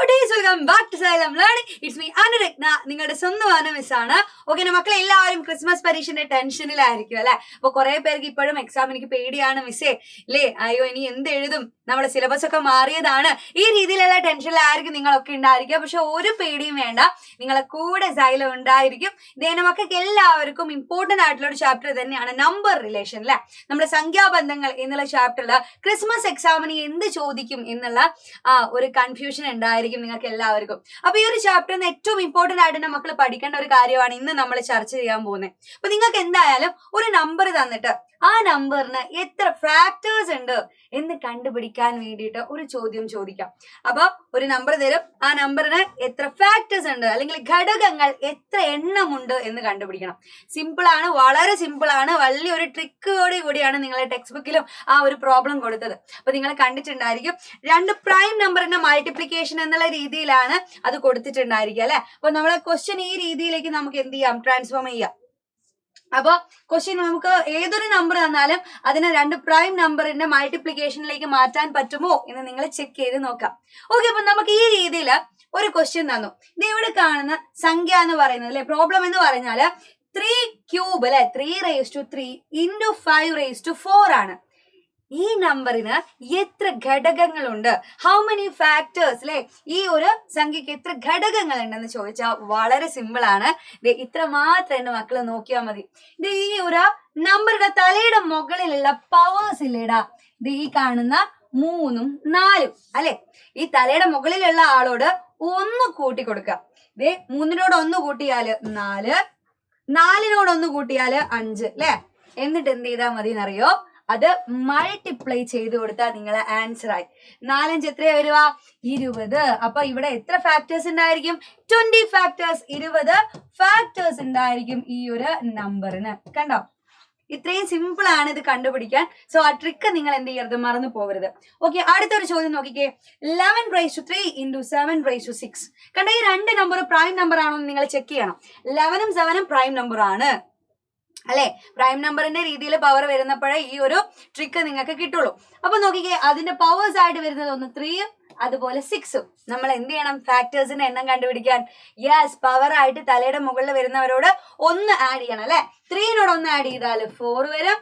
കുട്ടീസ്, welcome back to Xylem learning. It's me Anuratna, നിങ്ങളുടെ സ്വന്തം miss ആണ്. ഓക്കെ, മക്കളെ എല്ലാവരും ക്രിസ്മസ് പരീക്ഷന്റെ ടെൻഷനിലായിരിക്കും അല്ലെ. അപ്പൊ കുറെ പേർക്ക് ഇപ്പോഴും എക്സാം എനിക്ക് പേടിയാണ് മിസ്സേ അല്ലേ, അയ്യോ ഇനി എന്ത് എഴുതും, നമ്മുടെ സിലബസ് ഒക്കെ മാറിയതാണ്, ഈ രീതിയിലുള്ള ടെൻഷനിലായിരിക്കും നിങ്ങളൊക്കെ ഉണ്ടായിരിക്കുക. പക്ഷെ ഒരു പേടിയും വേണ്ട, നിങ്ങളെ കൂടെ സൈലം ഉണ്ടായിരിക്കും. ഇതേ മക്കൾക്ക് എല്ലാവർക്കും ഇമ്പോർട്ടന്റ് ആയിട്ടുള്ള ഒരു ചാപ്റ്റർ തന്നെയാണ് നമ്പർ റിലേഷൻ അല്ലെ. നമ്മുടെ സംഖ്യാബന്ധങ്ങൾ എന്നുള്ള ചാപ്റ്ററിൽ ക്രിസ്മസ് എക്സാമിന് എന്ത് ചോദിക്കും എന്നുള്ള ഒരു കൺഫ്യൂഷൻ ഉണ്ടായിരിക്കും നിങ്ങൾക്ക് എല്ലാവർക്കും. അപ്പൊ ഈ ഒരു ചാപ്റ്ററിന് ഏറ്റവും ഇമ്പോർട്ടന്റ് ആയിട്ട് മക്കൾ പഠിക്കേണ്ട ഒരു കാര്യമാണ് ഇന്ന് നമ്മൾ ചർച്ച ചെയ്യാൻ പോകുന്നത്. അപ്പൊ നിങ്ങൾക്ക് എന്തായാലും ഒരു നമ്പർ തന്നിട്ട് ആ നമ്പറിന് എത്ര ഫാക്ടേഴ്സ് ഉണ്ട് എന്ന് കണ്ടുപിടിക്കാൻ വേണ്ടിയിട്ട് ഒരു ചോദ്യം ചോദിക്കാം. അപ്പൊ ഒരു നമ്പർ തരും, ആ നമ്പറിന് എത്ര ഫാക്ടേഴ്സ് ഉണ്ട് അല്ലെങ്കിൽ ഘടകങ്ങൾ എത്ര എണ്ണമുണ്ട് എന്ന് കണ്ടുപിടിക്കണം. സിമ്പിൾ ആണ്, വളരെ സിമ്പിൾ ആണ്. വലിയൊരു ട്രിക്കോടെ കൂടിയാണ് നിങ്ങളെ ടെക്സ്റ്റ് ബുക്കിലും ആ ഒരു പ്രോബ്ലം കൊടുത്തത്. അപ്പൊ നിങ്ങൾ കണ്ടിട്ടുണ്ടായിരിക്കും, രണ്ട് പ്രൈം നമ്പറിന്റെ മൾട്ടിപ്ലിക്കേഷൻ എന്നുള്ള രീതിയിലാണ് അത് കൊടുത്തിട്ടുണ്ടായിരിക്കുക അല്ലെ. അപ്പൊ നമ്മളെ ക്വസ്റ്റ്യൻ ഈ രീതിയിലേക്ക് നമുക്ക് എന്ത് ചെയ്യാം, ട്രാൻസ്ഫോം ചെയ്യാം. അപ്പൊ ക്വസ്റ്റ്യൻ നമുക്ക് ഏതൊരു നമ്പർ തന്നാലും അതിനെ രണ്ട് പ്രൈം നമ്പറിന്റെ മൾട്ടിപ്ലിക്കേഷനിലേക്ക് മാറ്റാൻ പറ്റുമോ എന്ന് നിങ്ങൾ ചെക്ക് ചെയ്ത് നോക്കാം. ഓക്കെ, അപ്പൊ നമുക്ക് ഈ രീതിയിൽ ഒരു ക്വസ്റ്റ്യൻ തന്നു. ഇത് ഇവിടെ കാണുന്ന സംഖ്യ എന്ന് പറയുന്നത് അല്ലെ, പ്രോബ്ലം എന്ന് പറഞ്ഞാല് 3 ക്യൂബ് അല്ലെ, 3⁻³ × 5⁴ ആണ്. ഈ നമ്പറിന് എത്ര ഘടകങ്ങളുണ്ട്, ഹൗ മെനി ഫാക്ടേഴ്സ് അല്ലെ, ഈ ഒരു സംഖ്യക്ക് എത്ര ഘടകങ്ങൾ ഉണ്ടെന്ന് ചോദിച്ചാൽ വളരെ സിമ്പിൾ ആണ്. ഇത്ര മാത്രം എന്റെ മക്കള് നോക്കിയാൽ മതി. ഇത് ഈ ഒരു നമ്പറുടെ തലയുടെ മുകളിലുള്ള പവേഴ്സ് ഇല്ലേടാ, ഇത് ഈ കാണുന്ന 3ഉം 4ഉം അല്ലെ. ഈ തലയുടെ മുകളിലുള്ള ആളോട് 1 കൂട്ടി കൊടുക്കുക. ഇതേ 3നോട് 1 കൂട്ടിയാല് 4, 4നോട് 1 കൂട്ടിയാല് 5 അല്ലെ. എന്നിട്ട് എന്ത് ചെയ്താൽ മതി എന്നറിയോ, അത് മൾട്ടിപ്ലൈ ചെയ്ത് കൊടുത്താൽ നിങ്ങളെ ആൻസർ ആയി. 4 5 എത്രയാ വരുക, 20. അപ്പൊ ഇവിടെ എത്ര ഫാക്ടേഴ്സ് ഉണ്ടായിരിക്കും, 20 ഫാക്ടേഴ്സ്, 20 ഫാക്ടേഴ്സ് ഉണ്ടായിരിക്കും ഈ ഒരു നമ്പറിന്. കണ്ടോ, ഇത്രയും സിമ്പിൾ ആണ് ഇത് കണ്ടുപിടിക്കാൻ. സോ ആ ട്രിക്ക് നിങ്ങൾ എന്ത് ചെയ്യരുത്, മറന്നു പോകരുത്. ഓക്കെ, അടുത്തൊരു ചോദ്യം നോക്കിക്കേ. 11⁻³ × 7⁻6. കണ്ടോ, ഈ രണ്ട് നമ്പർ പ്രൈം നമ്പർ ആണോ എന്ന് നിങ്ങൾ ചെക്ക് ചെയ്യണം. 11ഉം 7ഉം പ്രൈം നമ്പർ ആണ് അല്ലെ. പ്രൈം നമ്പറിന്റെ രീതിയിൽ പവർ വരുന്നപ്പോഴേ ഈ ഒരു ട്രിക്ക് നിങ്ങൾക്ക് കിട്ടുള്ളൂ. അപ്പൊ നോക്കിക്കേ, അതിന്റെ പവേഴ്സ് ആയിട്ട് വരുന്നത് ഒന്ന് 3ഉം അതുപോലെ 6ഉം. നമ്മൾ എന്ത് ചെയ്യണം, ഫാക്ടേഴ്സിന്റെ എണ്ണം കണ്ടുപിടിക്കാൻ. യെസ്, പവർ ആയിട്ട് തലയുടെ മുകളിൽ വരുന്നവരോട് 1 ആഡ് ചെയ്യണം അല്ലെ. 3നോട് 1 ആഡ് ചെയ്താൽ 4 വരും,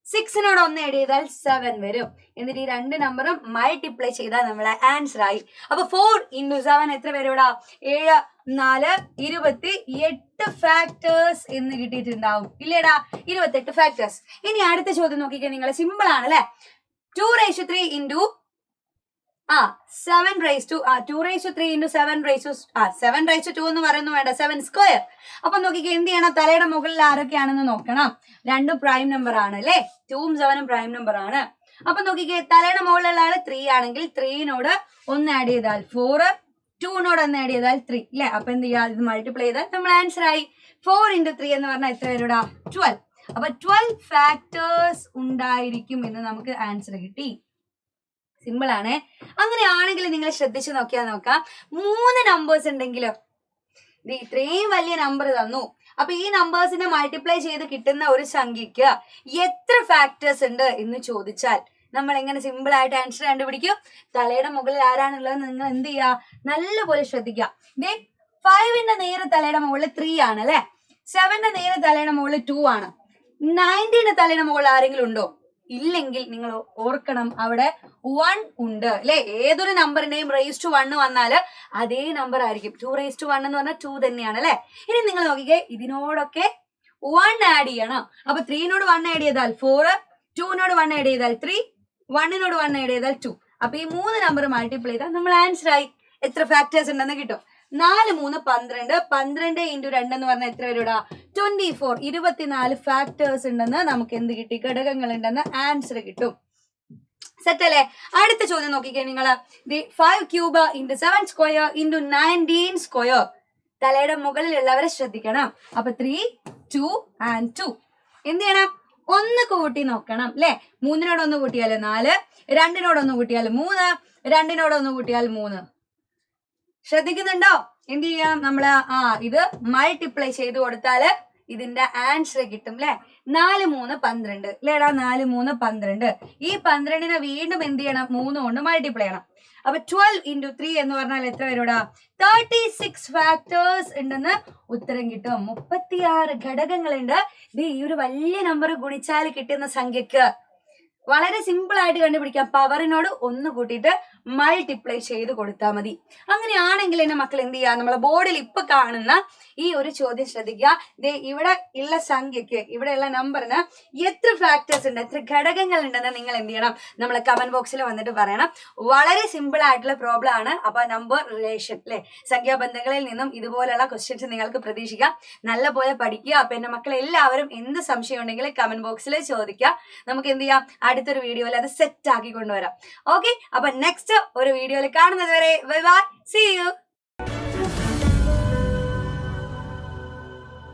6നോട് 1 ആഡ് ചെയ്താൽ 7 വരും. എന്നിട്ട് ഈ രണ്ട് നമ്പറും മൾട്ടിപ്ലൈ ചെയ്താൽ നമ്മളെ ആൻസർ ആയി. അപ്പൊ 4 × 7 എത്ര വരൂടാ, 7 4 28 ഫാക്ടേഴ്സ് എന്ന് കിട്ടിയിട്ടുണ്ടാവും ഇല്ലേടാ, 28 ഫാക്ടേഴ്സ്. ഇനി അടുത്ത ചോദ്യം നോക്കിക്കാൻ നിങ്ങൾ, സിമ്പിൾ ആണ് അല്ലെ. 2⁻³ × 7⁻2 എന്ന് പറയുന്നു വേണ്ട, 7². അപ്പൊ നോക്കിക്കേ, എന്ത് ചെയ്യണം, തലയുടെ മുകളിൽ ആരൊക്കെയാണെന്ന് നോക്കണം. രണ്ടും പ്രൈം നമ്പർ ആണ് അല്ലെ, 2ഉം 7ഉം പ്രൈം നമ്പർ ആണ്. അപ്പൊ നോക്കിക്കേ, തലയുടെ മുകളിലുള്ള ആള് 3 ആണെങ്കിൽ 3നോട് 1 ആഡ് ചെയ്താൽ 4, 2നോട് 1 ആഡ് ചെയ്താൽ 3 അല്ലെ. അപ്പൊ എന്ത് ചെയ്യാ, ഇത് മൾട്ടിപ്ലൈ ചെയ്താൽ നമ്മൾ ആൻസർ ആയി. 4 × 3 എന്ന് പറഞ്ഞാൽ എത്ര വരൂടാ, 12. അപ്പൊ 12 ഫാക്ടേഴ്സ് ഉണ്ടായിരിക്കും എന്ന് നമുക്ക് ആൻസർ കിട്ടി. സിമ്പിൾ ആണ്. അങ്ങനെയാണെങ്കിൽ നിങ്ങൾ ശ്രദ്ധിച്ചു നോക്കാം. 3 നമ്പേഴ്സ് ഉണ്ടെങ്കിലോ, ഇത് ഇത്രയും വലിയ നമ്പർ തന്നു. അപ്പൊ ഈ നമ്പേഴ്സിനെ മൾട്ടിപ്ലൈ ചെയ്ത് കിട്ടുന്ന ഒരു സംഖ്യക്ക് എത്ര ഫാക്ടേഴ്സ് ഉണ്ട് എന്ന് ചോദിച്ചാൽ നമ്മൾ എങ്ങനെ സിമ്പിൾ ആയിട്ട് ആൻസർ കണ്ടുപിടിക്കും. തലയുടെ മുകളിൽ ആരാണുള്ളത് നിങ്ങൾ എന്ത് ചെയ്യുക, നല്ലപോലെ ശ്രദ്ധിക്കുക. 5ന്റെ നേരെ തലയുടെ മുകളിൽ 3 ആണ് അല്ലെ, 7ന്റെ നേരെ തലയുടെ മുകളിൽ 2 ആണ്, 19ന്റെ തലയുടെ മുകളിൽ ആരെങ്കിലും ഉണ്ടോ, ഇല്ലെങ്കിൽ നിങ്ങൾ ഓർക്കണം അവിടെ 1 ഉണ്ട് അല്ലെ. ഏതൊരു നമ്പറിന്റെയും raised to 1 വന്നാല് അതേ നമ്പർ ആയിരിക്കും. 2⁻1 എന്ന് പറഞ്ഞാൽ 2 തന്നെയാണ് അല്ലെ. ഇനി നിങ്ങൾ നോക്കിക്കേ, ഇതിനോടൊക്കെ 1 ആഡ് ചെയ്യണം. അപ്പൊ 3നോട് 1 ആഡ് ചെയ്താൽ 4, 2നോട് 1 ആഡ് ചെയ്താൽ 3, 1നോട് 1 ആഡ് ചെയ്താൽ 2. അപ്പൊ ഈ 3 നമ്പർ മൾട്ടിപ്ലൈ ചെയ്താൽ നമ്മൾ ആൻസർ ആയി. എത്ര ഫാക്ടേഴ്സ് ഉണ്ടെന്ന് കിട്ടും. 4 3 12, 12 × 2 എന്ന് പറഞ്ഞാൽ എത്ര വരൂടാ, 24. 24 ഫാക്ടേഴ്സ് ഉണ്ടെന്ന് നമുക്ക് എന്ത് കിട്ടി, ഘടകങ്ങൾ ഉണ്ടെന്ന് ആൻസർ കിട്ടും. സെറ്റ് അല്ലേ. അടുത്ത ചോദ്യം നോക്കിക്കേ നിങ്ങൾ. 5³ × 7² × 19². തലയുടെ മുകളിലുള്ളവരെ ശ്രദ്ധിക്കണം. അപ്പൊ 3, 2 and 2 എന്ത് ചെയ്യണം, 1 കൂട്ടി നോക്കണം അല്ലെ. 3നോട് 1 കൂട്ടിയാൽ 4, 2നോട് 1 കൂട്ടിയാൽ 3, 2നോട് 1 കൂട്ടിയാൽ 3. ശ്രദ്ധിക്കുന്നുണ്ടോ? എന്ത് ചെയ്യാം, നമ്മള് ഇത് മൾട്ടിപ്ലൈ ചെയ്ത് കൊടുത്താല് ഇതിന്റെ ആൻസർ കിട്ടും അല്ലെ. 4 3 12 അല്ലേടാ, 4 3 12. ഈ 12നെ വീണ്ടും എന്ത് ചെയ്യണം, 3 കൊണ്ട് മൾട്ടിപ്ലൈ ചെയ്യണം. അപ്പൊ 12 into 3 എന്ന് പറഞ്ഞാൽ എത്ര വരൂടാ? 36 ഫാക്ടേഴ്സ് ഉണ്ടെന്ന് ഉത്തരം കിട്ടും. 36 ഘടകങ്ങളുണ്ട്. ഈ ഒരു വലിയ നമ്പർ ഗുണിച്ചാൽ കിട്ടുന്ന സംഖ്യക്ക് വളരെ സിമ്പിൾ ആയിട്ട് കണ്ടുപിടിക്കാം. പവറിനോട് 1 കൂട്ടിയിട്ട് മൾട്ടിപ്ലൈ ചെയ്ത് കൊടുത്താൽ മതി. അങ്ങനെയാണെങ്കിൽ എന്നെ മക്കൾ എന്ത് ചെയ്യുക? നമ്മളെ ബോർഡിൽ ഇപ്പൊ കാണുന്ന ഈ ഒരു ചോദ്യം ശ്രദ്ധിക്കുക. ഇവിടെ ഉള്ള സംഖ്യക്ക്, ഇവിടെയുള്ള നമ്പറിന് എത്ര ഫാക്ടേഴ്സ് ഉണ്ട്, എത്ര ഘടകങ്ങൾ ഉണ്ടെന്ന് നിങ്ങൾ എന്ത് ചെയ്യണം? നമ്മളെ കമന്റ് ബോക്സിൽ വന്നിട്ട് പറയണം. വളരെ സിമ്പിൾ ആയിട്ടുള്ള പ്രോബ്ലം ആണ്. അപ്പൊ നമ്പർ റിലേഷൻ അല്ലെ, സംഖ്യാബന്ധങ്ങളിൽ നിന്നും ഇതുപോലെയുള്ള ക്വസ്റ്റ്യൻസ് നിങ്ങൾക്ക് പ്രതീക്ഷിക്കാം. നല്ല പോലെ പഠിക്കുക. അപ്പൊ എന്റെ മക്കൾ എല്ലാവരും എന്ത് സംശയം ഉണ്ടെങ്കിലും കമന്റ് ബോക്സിൽ ചോദിക്കുക. നമുക്ക് എന്ത് ചെയ്യാം? അടുത്തൊരു വീഡിയോയിൽ അത് സെറ്റ് ആക്കി കൊണ്ടുവരാം. ഓക്കെ, അപ്പൊ നെക്സ്റ്റ് ഒരു വീഡിയോയിൽ കാണുന്നത് വരെ ബൈ ബൈ, സീ യു.